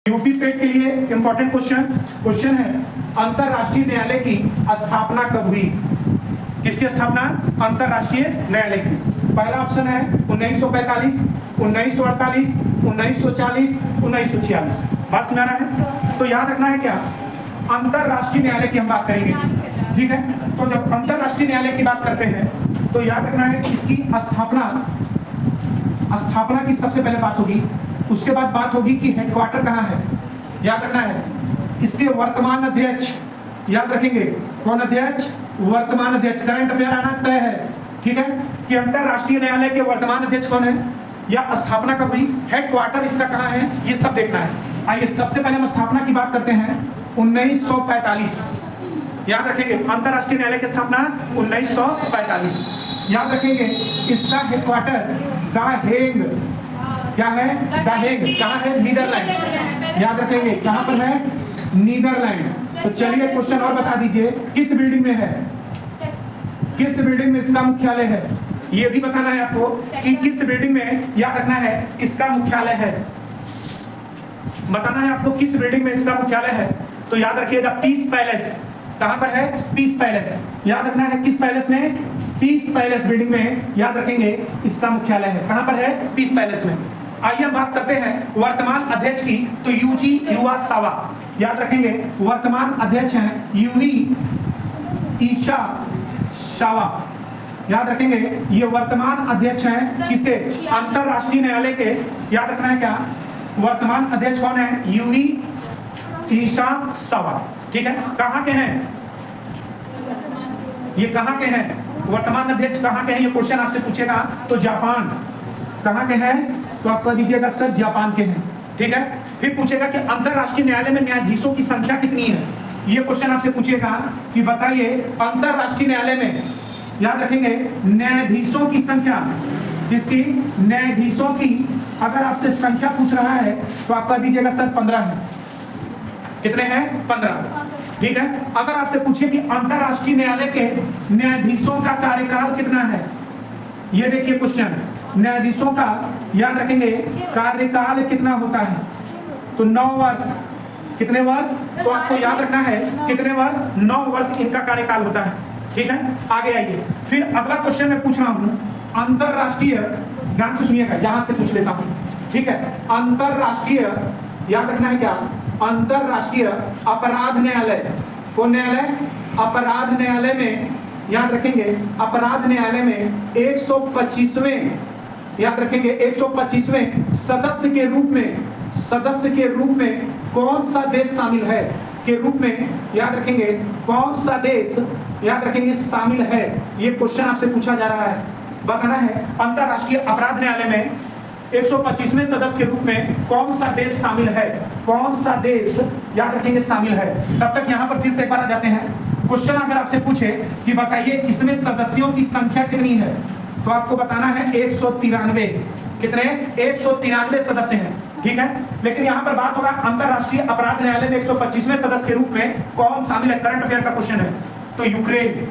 UP पेट के लिए important question है, अंतरराष्ट्रीय न्यायालय की स्थापना कब हुई? किसकी स्थापना? अंतरराष्ट्रीय न्यायालय की। पहला ऑप्शन है 1945, 1948, 1940, 1946। बात सुनाना है तो याद रखना है क्या, अंतरराष्ट्रीय न्यायालय की हम बात करेंगे, ठीक है। तो जब अंतरराष्ट्रीय न्यायालय की बात करते हैं तो याद रखना है इसकी स्थापना की सबसे पहले बात होगी, उसके बाद बात होगी कि हेडक्वार्टर कहाँ है, याद रखना है। इसके वर्तमान अध्यक्ष, याद रखेंगे कौन अध्यक्ष? वर्तमान अध्यक्ष। करंट अफेयर आना तय है, ठीक है, कि अंतरराष्ट्रीय न्यायालय के वर्तमान अध्यक्ष कौन है या स्थापना कब हुई, हेडक्वार्टर इसका कहाँ है, ये सब देखना है। आइए सबसे पहले हम स्थापना की बात करते हैं 1945। याद रखेंगे अंतरराष्ट्रीय न्यायालय की स्थापना 1945। याद रखेंगे इसका हेडक्वार्टर द हेग, क्या है? The Hague. कहाँ है? नीदरलैंड। याद रखेंगे कहाँ पर है? नीदरलैंड। तो चलिए क्वेश्चन और बता दीजिए, किस बिल्डिंग में है, किस बिल्डिंग में इसका मुख्यालय है? ये भी बताना है आपको कि किस बिल्डिंग में, याद रखना है, इसका मुख्यालय है। बताना है आपको किस बिल्डिंग में इसका मुख्यालय है। तो याद रखिएगा पीस पैलेस। कहां पर है? Piece palace. याद रखना है किस पैलेस में? पीस पैलेस बिल्डिंग में, याद रखेंगे इसका मुख्यालय है। कहां पर है? पीस पैलेस में। आइए हम बात करते हैं वर्तमान अध्यक्ष की, तो यूजी युवा सावा। याद रखेंगे वर्तमान अध्यक्ष हैं यूवी ईशा सावा। याद रखेंगे ये वर्तमान अध्यक्ष हैं किसके? अंतरराष्ट्रीय न्यायालय के। याद रखना है क्या, वर्तमान अध्यक्ष कौन है? यूवी ईशा सावा, ठीक है। कहां के हैं ये? कहां के हैं वर्तमान अध्यक्ष? कहां के हैं ये क्वेश्चन आपसे पूछेगा तो जापान। कहां के हैं? तो आप कह दीजिएगा सर जापान के हैं, ठीक है। फिर पूछेगा कि अंतरराष्ट्रीय न्यायालय में न्यायाधीशों की संख्या कितनी है, ये क्वेश्चन आपसे पूछेगा कि बताइए अंतरराष्ट्रीय न्यायालय में, याद रखेंगे न्यायाधीशों की संख्या, किसकी? न्यायाधीशों की। अगर आपसे संख्या पूछ रहा है तो आप कह दीजिएगा सर 15 है। कितने हैं? 15, ठीक है। अगर आपसे पूछे कि अंतरराष्ट्रीय न्यायालय के न्यायाधीशों का कार्यकाल कितना है, ये देखिए क्वेश्चन, न्यायाधीशों का याद रखेंगे कार्यकाल कितना होता है, तो 9 वर्ष। कितने वर्ष? तो आपको याद रखना है कितने वर्ष? 9 वर्ष इनका कार्यकाल होता है, ठीक है। आगे आइए, फिर अगला क्वेश्चन मैं पूछ रहा हूं अंतरराष्ट्रीय, ध्यान से सुनिएगा, यहां से पूछ लेता हूं, ठीक है। अंतरराष्ट्रीय, याद रखना है क्या, अंतरराष्ट्रीय अपराध न्यायालय। कौन न्यायालय? अपराध न्यायालय में, याद रखेंगे अपराध न्यायालय में 125वें, याद रखेंगे 125वें सदस्य के रूप में कौन सा देश शामिल है के रूप में, याद रखेंगे कौन सा देश, याद रखेंगे शामिल है। ये क्वेश्चन आपसे पूछा जा रहा है, बताना है अंतरराष्ट्रीय अपराध न्यायालय में 125वें सदस्य के रूप में कौन सा देश शामिल है, कौन सा देश, याद रखेंगे शामिल है। तब तक यहाँ पर फिर से एक बार आ जाते हैं। क्वेश्चन अगर आपसे पूछे कि बताइए इसमें सदस्यों की संख्या कितनी है, तो आपको बताना है 193। कितने? 193 सदस्य हैं, ठीक है। लेकिन यहाँ पर बात होगा अंतरराष्ट्रीय अपराध न्यायालय में 125वें सदस्य के रूप में कौन शामिल है, करंट अफेयर का क्वेश्चन है। तो यूक्रेन।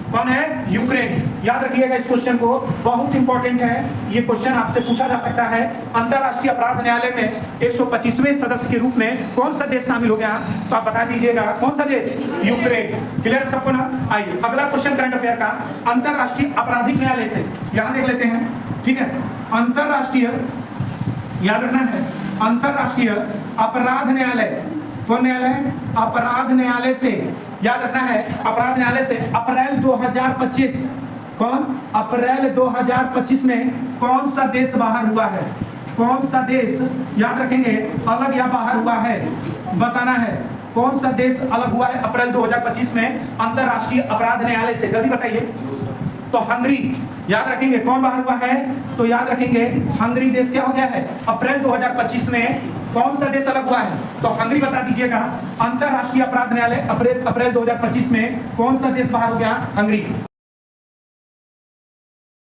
कौन है? यूक्रेन। याद रखिएगा इस क्वेश्चन को, बहुत इंपॉर्टेंट है ये क्वेश्चन, आपसे पूछा जा सकता है। अंतरराष्ट्रीय अपराध न्यायालय में 125वें सदस्य के रूप में कौन सा देश शामिल हो गया, तो आप बता दीजिएगा कौन सा देश? यूक्रेन। क्लियर सबको ना? आइए अगला क्वेश्चन करंट अफेयर का, अंतरराष्ट्रीय आपराधिक न्यायालय से, यहां देख लेते हैं, ठीक है। अंतरराष्ट्रीय, याद रखना है अंतरराष्ट्रीय अपराध न्यायालय। कौन न्यायालय? अपराध न्यायालय से, याद रखना है अपराध न्यायालय से अप्रैल 2025, कौन? अप्रैल 2025 में कौन सा देश बाहर हुआ है, कौन सा देश, याद रखेंगे अलग या बाहर हुआ है, बताना है कौन सा देश अलग हुआ है अप्रैल 2025 में अंतरराष्ट्रीय अपराध न्यायालय से, जल्दी बताइए। तो हंगरी। याद रखेंगे कौन बाहर हुआ है, तो याद रखेंगे हंगरी देश क्या हो गया है अप्रैल 2025 में, कौन सा देश अलग हुआ है, तो हंगरी बता दीजिएगा। अंतरराष्ट्रीय अपराध न्यायालय अप्रैल 2025 में कौन सा देश बाहर हो गया? हंगरी।